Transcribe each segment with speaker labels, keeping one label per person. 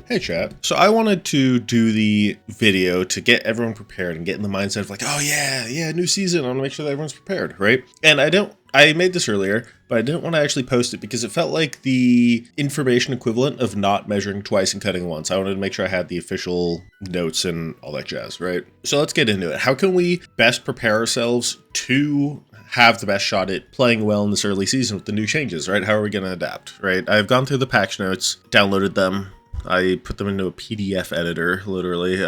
Speaker 1: Hey chat. So I wanted to do the video to get everyone prepared and get in the mindset of like, oh yeah, new season. I want to make sure that everyone's prepared, right? And I made this earlier, but I didn't want to actually post it because it felt like the information equivalent of not measuring twice and cutting once. I wanted to make sure I had the official notes and all that jazz, right? So let's get into it. How can we best prepare ourselves to have the best shot at playing well in this early season with the new changes, right? How are we going to adapt, right? I've gone through the patch notes, downloaded them. I put them into a PDF editor, literally,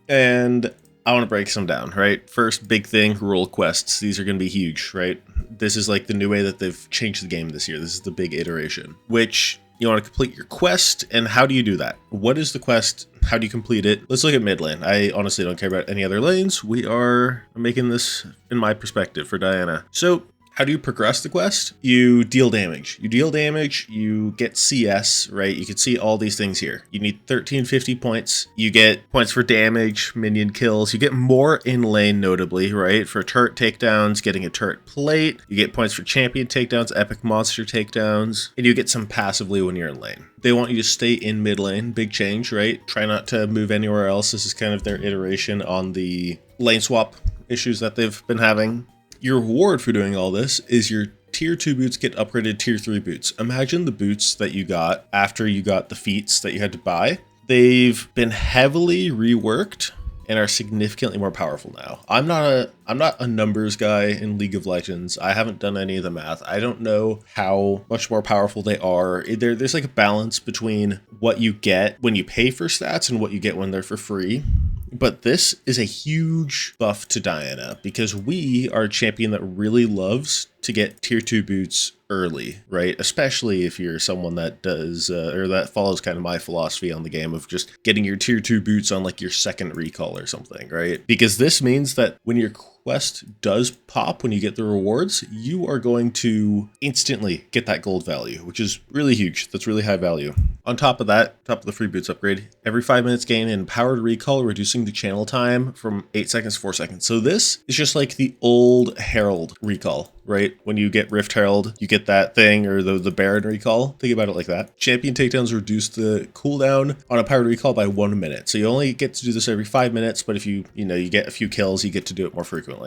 Speaker 1: and I want to break some down, right? First big thing, role quests. These are going to be huge, right? This is like the new way that they've changed the game this year. This is the big iteration, which you want to complete your quest. And how do you do that? What is the quest? How do you complete it? Let's look at mid lane. I honestly don't care about any other lanes. We are making this in my perspective for Diana. So how do you progress the quest? You deal damage. You get CS, right? You can see all these things here. You need 1350 points. You get points for damage, minion kills. You get more in lane, notably, right? For turret takedowns, getting a turret plate. You get points for champion takedowns, epic monster takedowns, and you get some passively when you're in lane. They want you to stay in mid lane. Big change, right? Try not to move anywhere else. This is kind of their iteration on the lane swap issues that they've been having. Your reward for doing all this is your tier 2 boots get upgraded tier 3 boots. Imagine the boots that you got after you got the feats that you had to buy. They've been heavily reworked and are significantly more powerful now. I'm not a numbers guy in League of Legends. I haven't done any of the math. I don't know how much more powerful they are. There's like a balance between what you get when you pay for stats and what you get when they're for free. But this is a huge buff to Diana because we are a champion that really loves to get tier 2 boots early, right? Especially if you're someone that does, or that follows kind of my philosophy on the game of just getting your tier 2 boots on like your second recall or something, right? Because this means that when your quest does pop, when you get the rewards, you are going to instantly get that gold value, which is really huge. That's really high value. On top of that, top of the free boots upgrade, every 5 minutes gain in powered recall, reducing the channel time from 8 seconds to 4 seconds. So this is just like the old Herald recall, right? When you get Rift Herald, you get that thing, or the Baron recall. Think about it like that. Champion takedowns reduce the cooldown on a powered recall by 1 minute. So you only get to do this every 5 minutes, but if you get a few kills, you get to do it more frequently.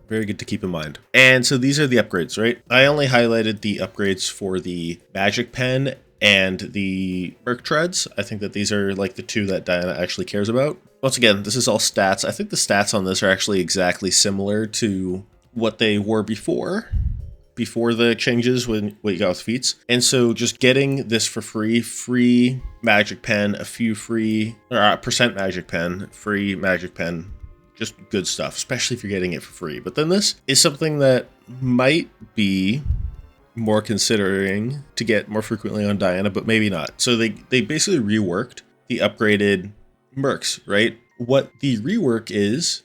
Speaker 1: Very good to keep in mind. And so these are the upgrades, right? I only highlighted the upgrades for the Magic Pen and the Merc Treads. I think that these are like the two that Diana actually cares about. Once again, this is all stats. I think the stats on this are actually exactly similar to what they were before the changes when what you got with feats. And so just getting this for free Magic Pen, a few free, or percent Magic Pen, free Magic Pen, just good stuff, especially if you're getting it for free. But then this is something that might be more considering to get more frequently on Diana, but maybe not. So they basically reworked the upgraded mercs, right? What the rework is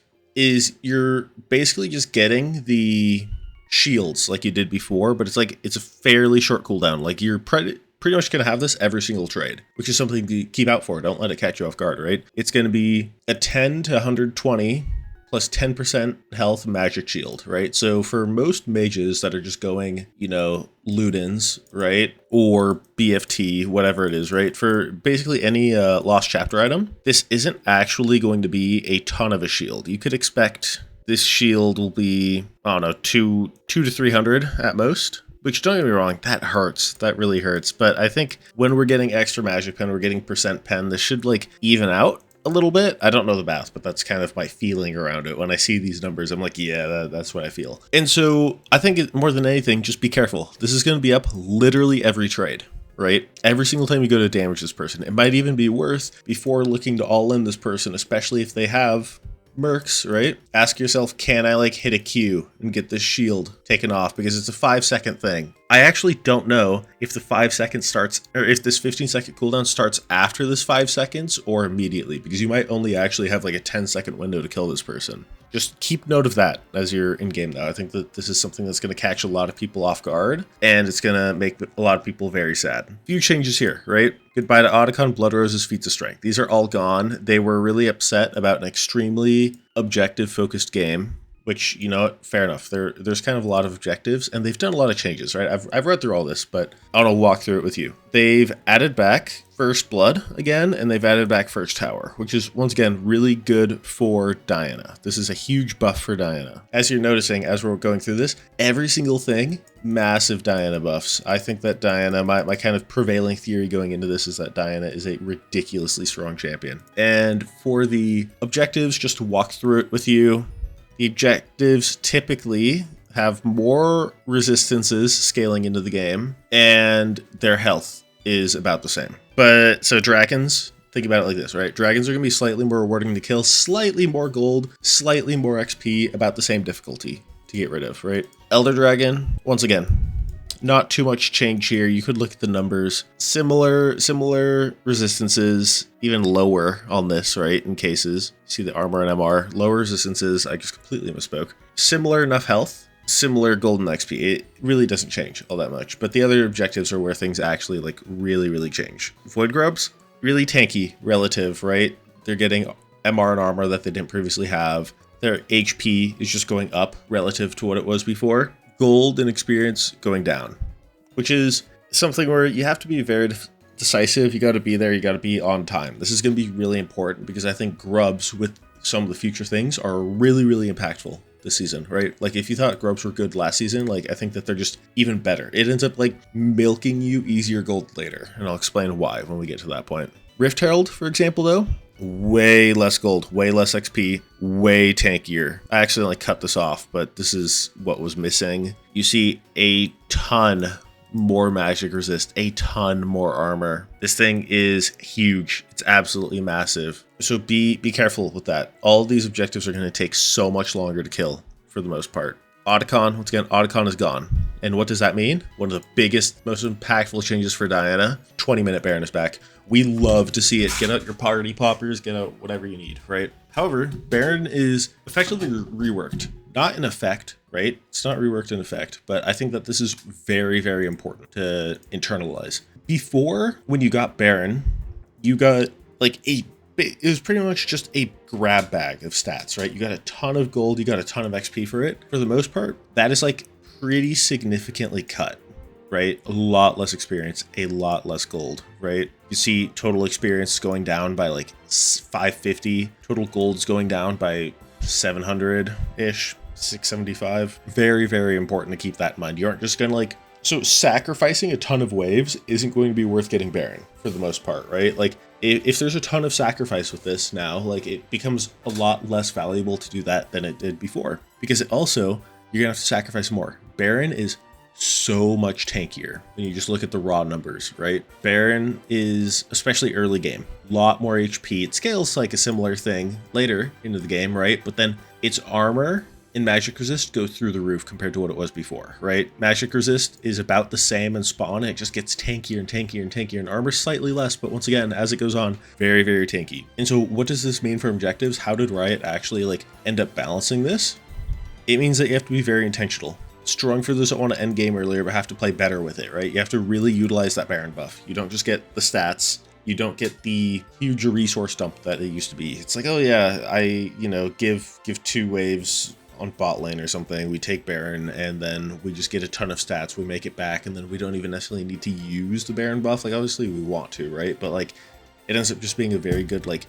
Speaker 1: you're basically just getting the shields like you did before, but it's a fairly short cooldown. Like you're pretty much going to have this every single trade, which is something to keep out for. Don't let it catch you off guard, right? It's going to be a 10 to 120 plus 10% health magic shield, right? So for most mages that are just going, Ludens, right? Or BFT, whatever it is, right? For basically any lost chapter item, this isn't actually going to be a ton of a shield. You could expect this shield will be, I don't know, 2 to 300 at most. Which, don't get me wrong, that hurts. That really hurts. But I think when we're getting extra magic pen, we're getting percent pen, this should like even out a little bit. I don't know the math, but that's kind of my feeling around it. When I see these numbers, I'm like, yeah, that's what I feel. And so I think more than anything, just be careful. This is going to be up literally every trade, right? Every single time you go to damage this person. It might even be worth before looking to all in this person, especially if they have mercs, right? Ask yourself, can I like hit a Q and get this shield taken off? Because it's a 5-second thing. I actually don't know if the 5 seconds starts, or if this 15-second cooldown starts after this 5 seconds or immediately, because you might only actually have like a 10-second window to kill this person. Just keep note of that as you're in game now. I think that this is something that's going to catch a lot of people off guard, and it's going to make a lot of people very sad. A few changes here, right? Goodbye to Otacon, Blood Rose's Feats of Strength. These are all gone. They were really upset about an extremely objective focused game which, you know what, fair enough. There's kind of a lot of objectives, and they've done a lot of changes, right? I've read through all this, but I want to walk through it with you. They've added back First Blood again, and they've added back First Tower, which is, once again, really good for Diana. This is a huge buff for Diana. As you're noticing, as we're going through this, every single thing, massive Diana buffs. I think that Diana, my kind of prevailing theory going into this is that Diana is a ridiculously strong champion. And for the objectives, just to walk through it with you, the objectives typically have more resistances scaling into the game, and their health is about the same. But so dragons, think about it like this, right? Dragons are going to be slightly more rewarding to kill, slightly more gold, slightly more XP, about the same difficulty to get rid of, right? Elder Dragon, once again, not too much change here. You could look at the numbers. Similar resistances, even lower on this, right? In cases, see the armor and MR, lower resistances. I just completely misspoke. Similar enough health, similar golden XP. It really doesn't change all that much. But the other objectives are where things actually like really change. Void Grubs, really tanky relative, right? They're getting MR and armor that they didn't previously have. Their HP is just going up relative to what it was before. Gold and experience going down, which is something where you have to be very decisive. You got to be there. You got to be on time. This is going to be really important because I think grubs with some of the future things are really impactful this season, right? Like if you thought grubs were good last season, like I think that they're just even better. It ends up like milking you easier gold later, and I'll explain why when we get to that point. Rift Herald, for example, though, way less gold, way less XP, way tankier. I accidentally cut this off, but this is what was missing. You see a ton more magic resist, a ton more armor. This thing is huge. It's absolutely massive. So be careful with that. All of these objectives are going to take so much longer to kill for the most part. Otacon, once again, Otacon is gone. And what does that mean? One of the biggest, most impactful changes for Diana, 20-minute Baron is back. We love to see it. Get out your party poppers, get out whatever you need, right? However, Baron is effectively reworked. Not in effect, right? It's not reworked in effect, but I think that this is very important to internalize. Before, when you got Baron, you got like it was pretty much just a grab bag of stats, right? You got a ton of gold, you got a ton of XP for it. For the most part, that is like pretty significantly cut, right? A lot less experience, a lot less gold, right? You see total experience going down by like 550, total gold's going down by 700-ish, 675. Very important to keep that in mind. You aren't just gonna like, so sacrificing a ton of waves isn't going to be worth getting Baron for the most part, right? Like if there's a ton of sacrifice with this now, like it becomes a lot less valuable to do that than it did before, because it also, you're gonna have to sacrifice more. Baron is so much tankier when you just look at the raw numbers, right? Baron is, especially early game, a lot more HP. It scales like a similar thing later into the game, right? But then its armor and magic resist go through the roof compared to what it was before, right? Magic resist is about the same in spawn. It just gets tankier and tankier, and armor slightly less, but once again, as it goes on, very tanky. And so what does this mean for objectives? How did Riot actually like end up balancing this? It means that you have to be very intentional. Strong for those that want to end game earlier, but have to play better with it, right? You have to really utilize that Baron buff. You don't just get the stats. You don't get the huge resource dump that it used to be. It's like, oh yeah, I, give 2 waves on bot lane or something. We take Baron and then we just get a ton of stats. We make it back and then we don't even necessarily need to use the Baron buff. Like obviously we want to, right? But like it ends up just being a very good like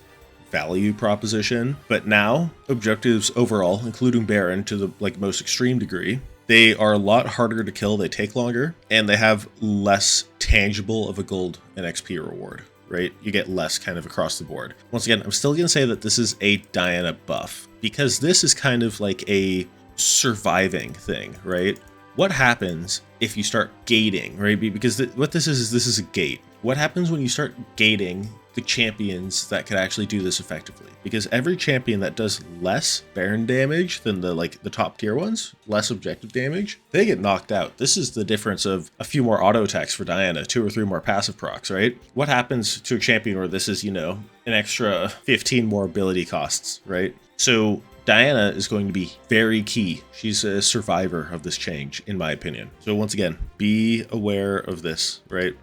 Speaker 1: value proposition. But now objectives overall, including Baron to the like most extreme degree, they are a lot harder to kill, they take longer, and they have less tangible of a gold and XP reward, right? You get less kind of across the board. Once again, I'm still going to say that this is a Diana buff, because this is kind of like a surviving thing, right? What happens if you start gating, right? Because what this is a gate. What happens when you start gating the champions that could actually do this effectively? Because every champion that does less Baron damage than the top tier ones, less objective damage, they get knocked out. This is the difference of a few more auto attacks for Diana, 2 or 3 more passive procs, right? What happens to a champion where this is, an extra 15 more ability costs, right? So Diana is going to be very key. She's a survivor of this change, in my opinion. So once again, be aware of this, right?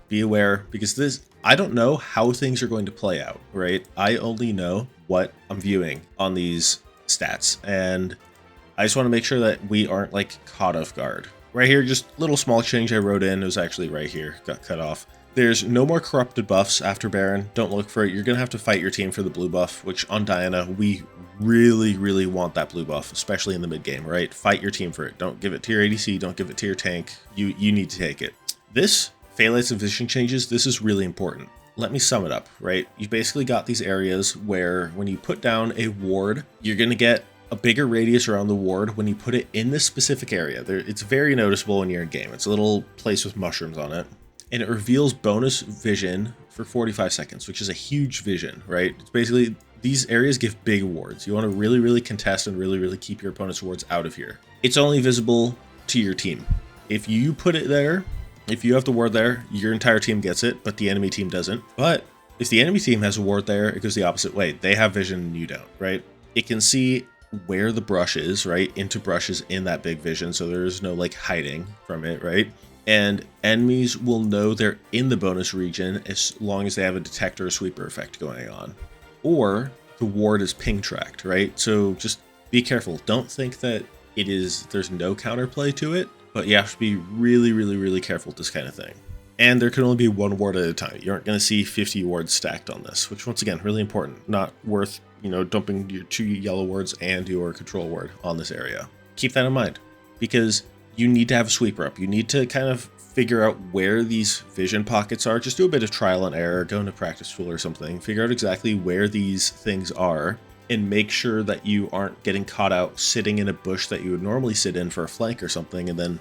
Speaker 1: Be aware, because I don't know how things are going to play out, right? I only know what I'm viewing on these stats, and I just want to make sure that we aren't like caught off guard. Right here, just little small change I wrote in. It was actually right here, got cut off. There's no more corrupted buffs after Baron. Don't look for it. You're going to have to fight your team for the blue buff, which on Diana, we really want that blue buff, especially in the mid game, right? Fight your team for it. Don't give it to your ADC. Don't give it to your tank. You need to take it. This, Phalanx and Vision Changes, this is really important. Let me sum it up, right? You've basically got these areas where when you put down a ward, you're going to get a bigger radius around the ward when you put it in this specific area. It's very noticeable when you're in game. It's a little place with mushrooms on it. And it reveals bonus vision for 45 seconds, which is a huge vision, right? It's basically, these areas give big wards. You want to really contest and really keep your opponent's wards out of here. It's only visible to your team. If you put it there, if you have the ward there, your entire team gets it, but the enemy team doesn't. But if the enemy team has a ward there, it goes the opposite way. They have vision and you don't, right? It can see where the brush is, right? Into brushes in that big vision, so there's no like hiding from it, right? And enemies will know they're in the bonus region as long as they have a detector or sweeper effect going on. Or the ward is ping tracked, right? So just be careful. Don't think that there's no counterplay to it, but you have to be really careful with this kind of thing. And there can only be one ward at a time. You aren't going to see 50 wards stacked on this, which once again, really important. Not worth, dumping your 2 yellow wards and your control ward on this area. Keep that in mind, because you need to have a sweeper up. You need to kind of figure out where these vision pockets are. Just do a bit of trial and error, go into practice tool or something, figure out exactly where these things are, and make sure that you aren't getting caught out sitting in a bush that you would normally sit in for a flank or something, and then,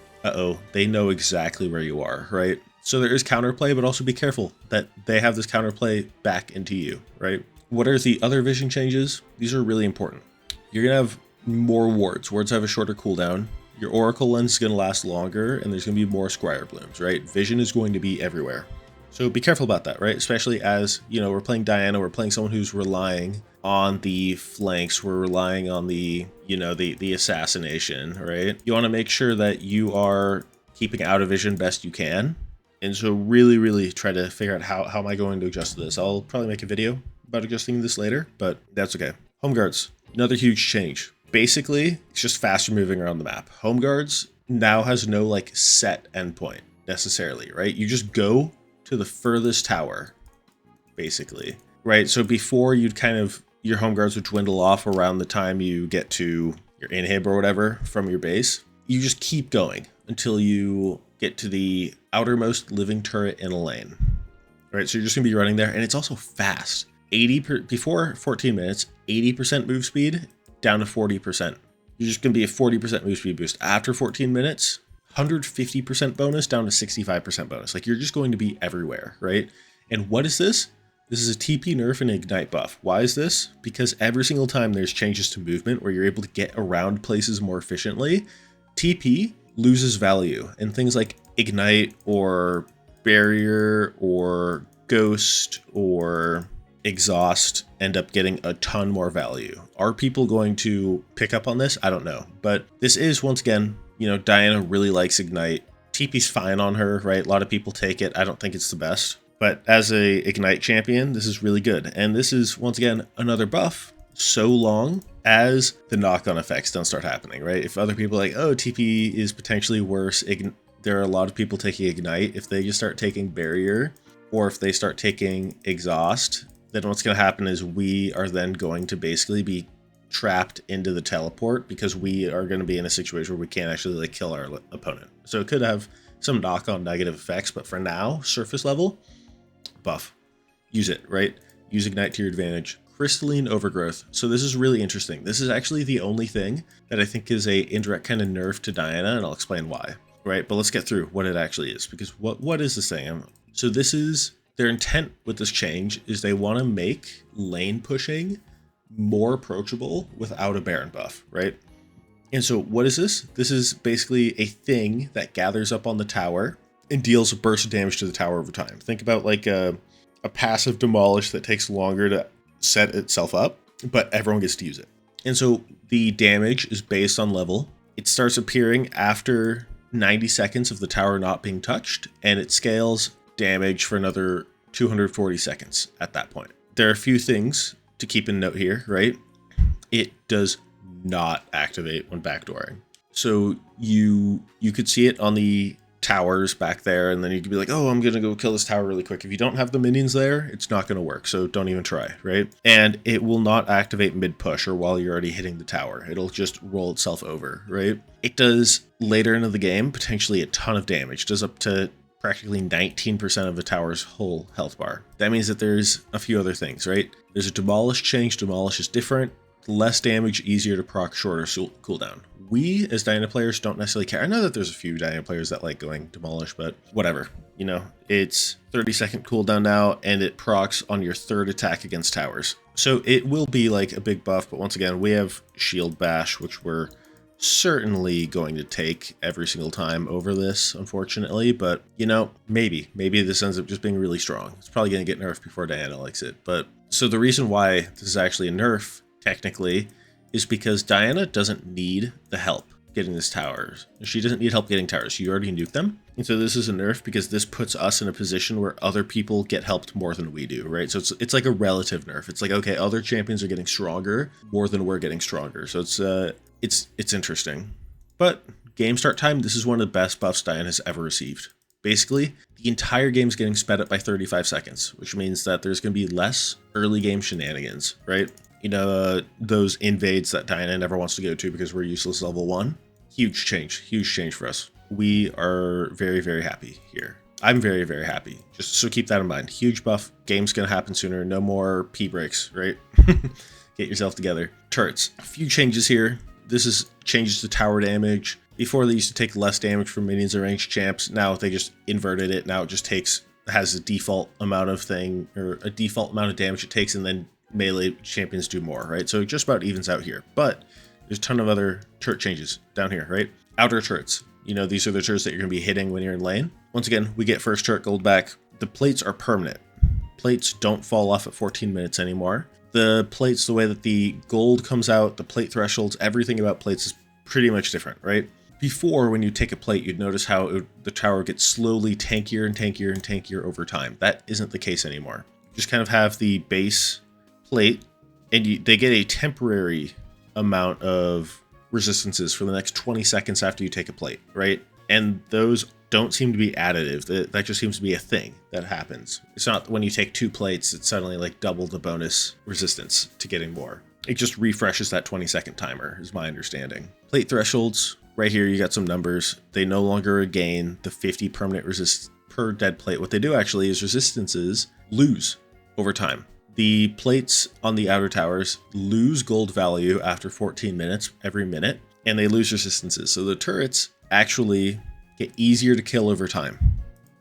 Speaker 1: they know exactly where you are, right? So there is counterplay, but also be careful that they have this counterplay back into you, right? What are the other vision changes? These are really important. You're going to have more wards. Wards have a shorter cooldown. Your Oracle lens is going to last longer, and there's going to be more Scryer blooms, right? Vision is going to be everywhere. So be careful about that, right? Especially as, we're playing Diana, we're playing someone who's relying on the flanks, we're relying on the, the assassination, right? You want to make sure that you are keeping out of vision best you can. And so really try to figure out how am I going to adjust this. I'll probably make a video about adjusting this later, but that's okay. Homeguards, another huge change. Basically, it's just faster moving around the map. Homeguards now has no like set endpoint necessarily, right? You just go to the furthest tower, basically, right? So before your Homeguards would dwindle off around the time you get to your inhib or whatever from your base. You just keep going until you get to the outermost living turret in a lane, right? So you're just gonna be running there, and it's also fast. Before 14 minutes, 80% move speed down to 40%. You're just gonna be a 40% move speed boost. After 14 minutes, 150% bonus down to 65% bonus. Like, you're just going to be everywhere, right? And what is this? This is a TP nerf and ignite buff. Why is this? Because every single time there's changes to movement where you're able to get around places more efficiently, TP loses value, and things like ignite or barrier or ghost or exhaust end up getting a ton more value. Are people going to pick up on this? I don't know, but this is, once again, Diana really likes ignite. TP's fine on her, right? A lot of people take it. I don't think it's the best, but as a ignite champion, this is really good. And this is, once again, another buff so long as the knock-on effects don't start happening, right? If other people are like, oh, TP is potentially worse, there are a lot of people taking ignite. If they just start taking barrier, or if they start taking exhaust, then what's going to happen is we are then going to basically be trapped into the teleport, because we are going to be in a situation where we can't actually like kill our opponent. So it could have some knock-on negative effects, but for now, surface level, buff. Use it, right? Use ignite to your advantage. Crystalline overgrowth. So this is really interesting. This is actually the only thing that I think is a indirect kind of nerf to Diana, and I'll explain why, right? But let's get through what it actually is, because what is this thing? So this is their intent with this change, is they want to make lane pushing more approachable without a Baron buff, right? And so what is this? This is basically a thing that gathers up on the tower and deals a burst of damage to the tower over time. Think about like a passive demolish that takes longer to set itself up, but everyone gets to use it. And so the damage is based on level. It starts appearing after 90 seconds of the tower not being touched, and it scales damage for another 240 seconds at that point. There are a few things to keep in note here, right? It does not activate when backdooring. So you could see it on the towers back there, and then you could be like, oh, I'm gonna go kill this tower really quick. If you don't have the minions there, it's not gonna work, so don't even try, right? And it will not activate mid-push or while you're already hitting the tower. It'll just roll itself over, right? It does later into the game potentially a ton of damage. It does up to practically 19% of the tower's whole health bar. That means that there's a few other things, right? There's a demolish change. Demolish is different, less damage, easier to proc, shorter cooldown. We, as Diana players, don't necessarily care. I know that there's a few Diana players that like going demolish, but whatever. You know, it's 30-second cooldown now, and it procs on your third attack against towers. So it will be like a big buff, but once again, we have Shield Bash, which we're certainly going to take every single time over this, unfortunately. But, you know, maybe this ends up just being really strong. It's probably going to get nerfed before Diana likes it. But so the reason why this is actually a nerf, technically, is because Diana doesn't need the help getting these towers. She doesn't need help getting towers. You already nuked them. And so this is a nerf because this puts us in a position where other people get helped more than we do, right? So it's like a relative nerf. It's like, okay, other champions are getting stronger more than we're getting stronger. So it's interesting. But game start time, this is one of the best buffs Diana has ever received. Basically, the entire game is getting sped up by 35 seconds, which means that there's going to be less early game shenanigans, right? You know, those invades that Diana never wants to go to because we're useless level 1. Huge change for us. We are very, very happy here. I'm very, very happy. Just so keep that in mind. Huge buff. Game's going to happen sooner. No more P breaks, right? Get yourself together. Turrets. A few changes here. This is changes to tower damage. Before they used to take less damage from minions and ranged champs. Now they just inverted it. Now it just has a default amount of thing, or a default amount of damage it takes, and then melee champions do more, right? So it just about evens out here. But there's a ton of other turret changes down here, right? Outer turrets. You know, these are the turrets that you're going to be hitting when you're in lane. Once again, we get first turret gold back. The plates are permanent. Plates don't fall off at 14 minutes anymore. The plates, the way that the gold comes out, the plate thresholds, everything about plates is pretty much different, right? Before, when you take a plate, you'd notice how the tower gets slowly tankier and tankier and tankier over time. That isn't the case anymore. You just kind of have the base plate, and they get a temporary amount of resistances for the next 20 seconds after you take a plate, right? And those don't seem to be additive. That just seems to be a thing that happens. It's not when you take 2 plates, it's suddenly like double the bonus resistance to getting more. It just refreshes that 20-second timer, is my understanding. Plate thresholds, right here you got some numbers. They no longer gain the 50 permanent resist per dead plate. What they do actually is resistances lose over time. The plates on the outer towers lose gold value after 14 minutes every minute, and they lose resistances. So the turrets actually get easier to kill over time.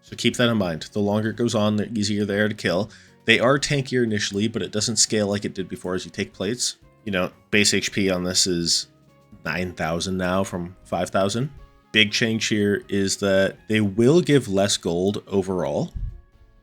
Speaker 1: So keep that in mind. The longer it goes on, the easier they are to kill. They are tankier initially, but it doesn't scale like it did before as you take plates. You know, base HP on this is 9,000 now from 5,000. Big change here is that they will give less gold overall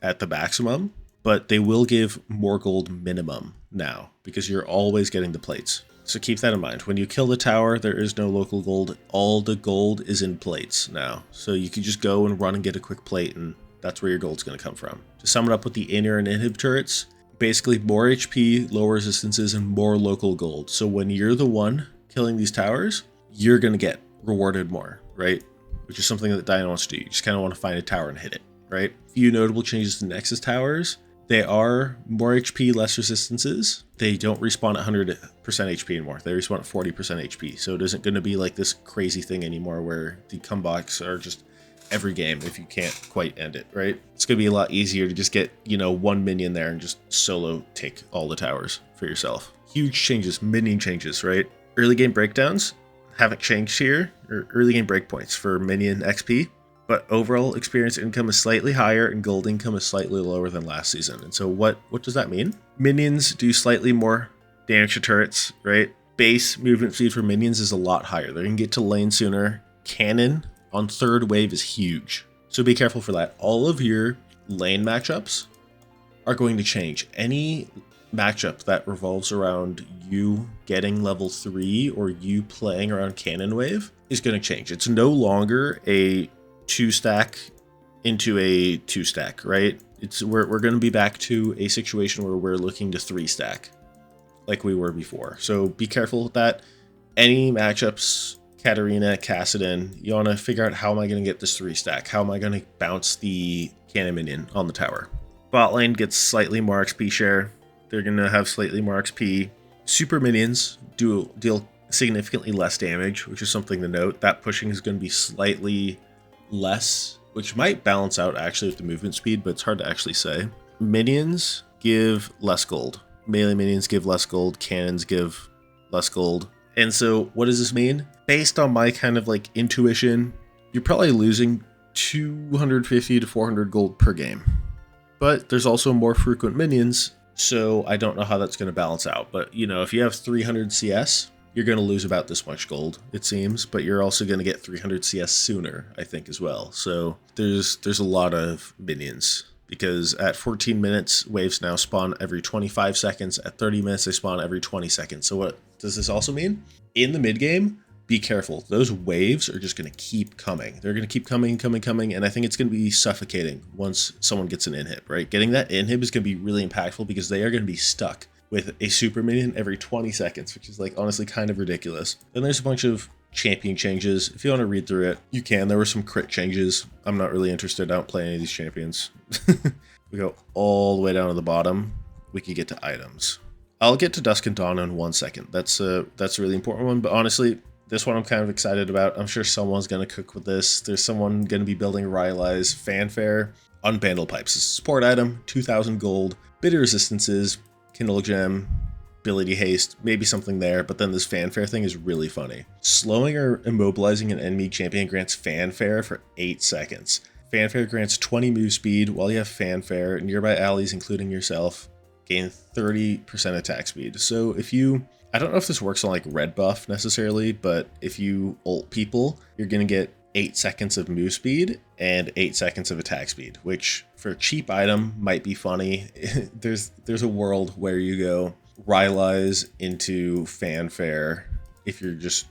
Speaker 1: at the maximum, but they will give more gold minimum now because you're always getting the plates. So keep that in mind. When you kill the tower, there is no local gold. All the gold is in plates now. So you can just go and run and get a quick plate, and that's where your gold's going to come from. To sum it up with the inner and inhib turrets, basically more HP, lower resistances, and more local gold. So when you're the one killing these towers, you're going to get rewarded more, right? Which is something that Diana wants to do. You just kind of want to find a tower and hit it, right? Few notable changes to Nexus towers. They are more HP, less resistances. They don't respawn at 100% HP anymore. They respawn at 40% HP. So it isn't going to be like this crazy thing anymore where the comebacks are just every game if you can't quite end it, right? It's going to be a lot easier to just get, you know, one minion there and just solo take all the towers for yourself. Huge changes, minion changes, right? Early game breakdowns haven't changed here, or early game breakpoints for minion XP. But overall experience income is slightly higher and gold income is slightly lower than last season. And so what does that mean? Minions do slightly more damage to turrets, right? Base movement speed for minions is a lot higher. They're going to get to lane sooner. Cannon on third wave is huge. So be careful for that. All of your lane matchups are going to change. Any matchup that revolves around you getting level 3 or you playing around cannon wave is going to change. It's no longer a 2-stack into a 2-stack, right? We're going to be back to a situation where we're looking to 3-stack like we were before. So be careful with that. any matchups, Katarina, Kassadin, you want to figure out how am I going to get this 3-stack? How am I going to bounce the cannon minion on the tower? Bot lane gets slightly more XP share. They're going to have slightly more XP. Super minions deal significantly less damage, which is something to note. That pushing is going to be slightly less, which might balance out actually with the movement speed, but it's hard to actually say. Minions give less gold. Melee minions give less gold. Cannons give less gold. And so what does this mean? Based on my kind of like intuition, you're probably losing 250 to 400 gold per game. But there's also more frequent minions, so I don't know how that's going to balance out. But, you know, if you have 300 CS, you're going to lose about this much gold, it seems. But you're also going to get 300 CS sooner, I think, as well. So there's a lot of minions. Because at 14 minutes, waves now spawn every 25 seconds. At 30 minutes, they spawn every 20 seconds. So what does this also mean? In the mid game, be careful. Those waves are just going to keep coming. They're going to keep coming. And I think it's going to be suffocating once someone gets an inhib, right? Getting that inhib is going to be really impactful because they are going to be stuck with a super minion every 20 seconds, which is like honestly kind of ridiculous. Then there's a bunch of champion changes. If you want to read through it, you can. There were some crit changes. I'm not really interested. I don't play any of these champions. We go all the way down to the bottom. We could get to items. I'll get to Dusk and Dawn in 1 second. That's a really important one, but honestly, this one I'm kind of excited about. I'm sure someone's going to cook with this. There's someone going to be building Rylai's Fanfare on Bandlepipes. It's a support item, 2,000 gold, bit of resistances, Kindle Gem, ability haste, maybe something there, but then this Fanfare thing is really funny. Slowing or immobilizing an enemy champion grants Fanfare for 8 seconds. Fanfare grants 20 move speed while you have Fanfare. Nearby allies, including yourself, gain 30% attack speed. So if you... I don't know if this works on like red buff necessarily, but if you ult people, you're going to get 8 seconds of move speed and 8 seconds of attack speed, which for a cheap item might be funny. There's a world where you go Rylai's into Fanfare if you're just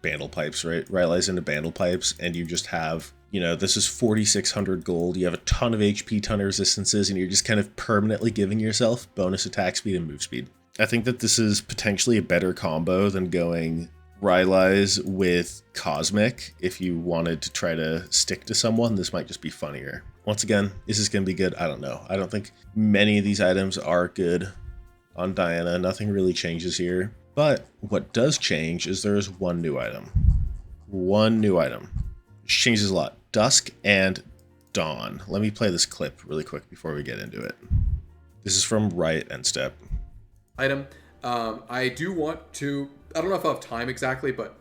Speaker 1: Bandlepipes, right? Rylai's into Bandlepipes and you just have, you know, this is 4,600 gold. You have a ton of HP, ton of resistances, and you're just kind of permanently giving yourself bonus attack speed and move speed. I think that this is potentially a better combo than going Rylai's with Cosmic. If you wanted to try to stick to someone, this might just be funnier. Once again, is this going to be good? I don't know. I don't think many of these items are good on Diana. Nothing really changes here. But what does change is there is one new item. One new item. Which changes a lot. Dusk and Dawn. Let me play this clip really quick before we get into it. This is from Riot and Step.
Speaker 2: Item. I do want to, I don't know if I'll have time exactly, but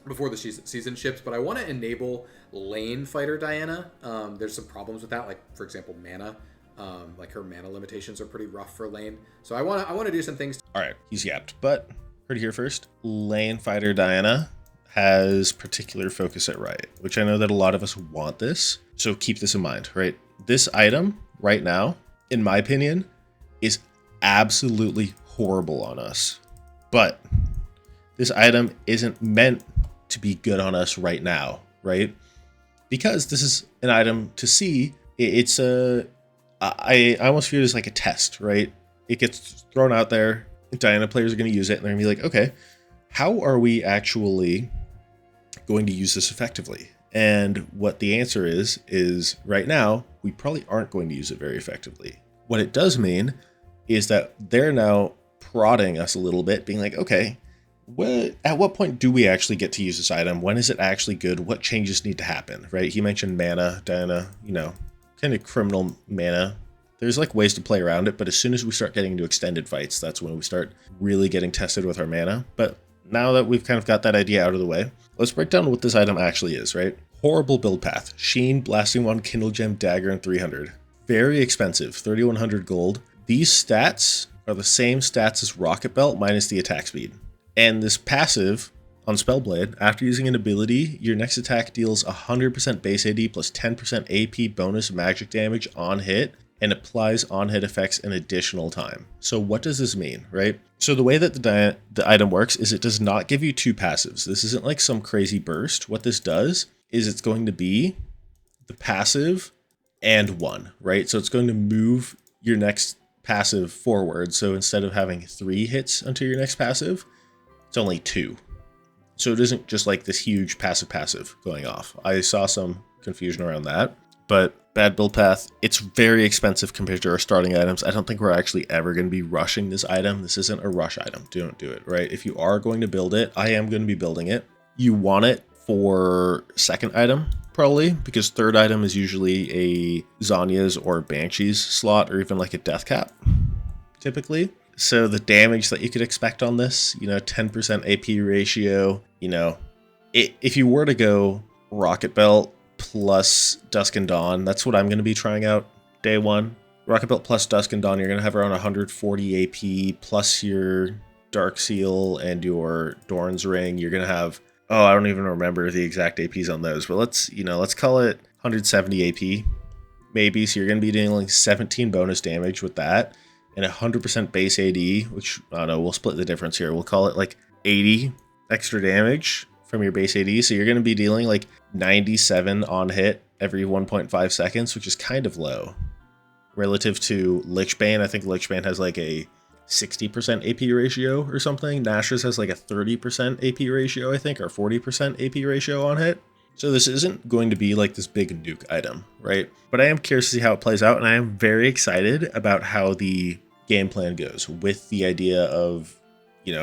Speaker 2: before the season ships, but I want to enable lane fighter Diana. There's some problems with that, like for example, mana. Like her mana limitations are pretty rough for lane. So I want to do some things.
Speaker 1: All right, he's yapped, but heard it here first. Lane fighter Diana has particular focus at Riot, which I know that a lot of us want this. So keep this in mind, right? This item right now, in my opinion, is absolutely horrible on us. But this item isn't meant to be good on us right now, right? Because this is an item to see. It's a... I almost view it as like a test, right? It gets thrown out there. Diana players are going to use it, and they're going to be like, okay, how are we actually going to use this effectively? And what the answer is right now, we probably aren't going to use it very effectively. What it does mean is that they're now prodding us a little bit, being like, okay, at what point do we actually get to use this item? When is it actually good? What changes need to happen, right? He mentioned mana, Diana, you know, kind of criminal mana. There's like ways to play around it, but as soon as we start getting into extended fights, that's when we start really getting tested with our mana. But now that we've kind of got that idea out of the way, let's break down what this item actually is, right? Horrible build path. Sheen, Blasting Wand, Kindle Gem, Dagger, and 300. Very expensive, 3,100 gold. These stats are the same stats as Rocket Belt minus the attack speed. And this passive on Spellblade, after using an ability, your next attack deals 100% base AD plus 10% AP bonus magic damage on hit and applies on-hit effects an additional time. So what does this mean, right? So the way that the item works is it does not give you two passives. This isn't like some crazy burst. What this does is it's going to be the passive and one, right? So it's going to move your next passive forward. So instead of having 3 hits until your next passive, It's only 2. So it isn't just like this huge passive going off. I saw some confusion around that, but bad build path, it's very expensive compared to our starting items. I don't think we're actually ever going to be rushing this item. This isn't a rush item. Don't do it, right? If you are going to build it, I am going to be building it. You want it for second item, probably, because third item is usually a Zanya's or Banshee's slot, or even like a death cap, typically. So the damage that you could expect on this, 10% AP ratio, if you were to go Rocket Belt plus Dusk and Dawn, that's what I'm going to be trying out day one. Rocket Belt plus Dusk and Dawn, you're going to have around 140 AP plus your Dark Seal and your Dorn's Ring. You're going to have, I don't even remember the exact APs on those, but let's call it 170 AP maybe. So you're going to be dealing 17 bonus damage with that. And 100% base AD, which, I don't know, we'll split the difference here. We'll call it like 80 extra damage from your base AD. So you're going to be dealing like 97 on hit every 1.5 seconds, which is kind of low. Relative to Lichbane, I think Lichbane has like a 60% AP ratio or something. Nashor's has like a 30% AP ratio, I think, or 40% AP ratio on hit. So this isn't going to be like this big nuke item, right? But I am curious to see how it plays out, and I am very excited about how the game plan goes with the idea of,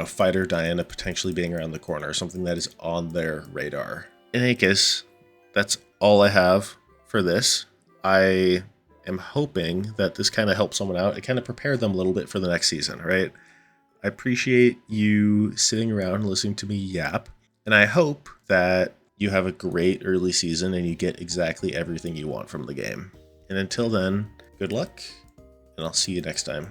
Speaker 1: Fighter Diana potentially being around the corner, something that is on their radar. In any case, that's all I have for this. I am hoping that this kind of helps someone out. It kind of prepared them a little bit for the next season, right? I appreciate you sitting around and listening to me yap, and I hope that you have a great early season and you get exactly everything you want from the game. And until then, good luck, and I'll see you next time.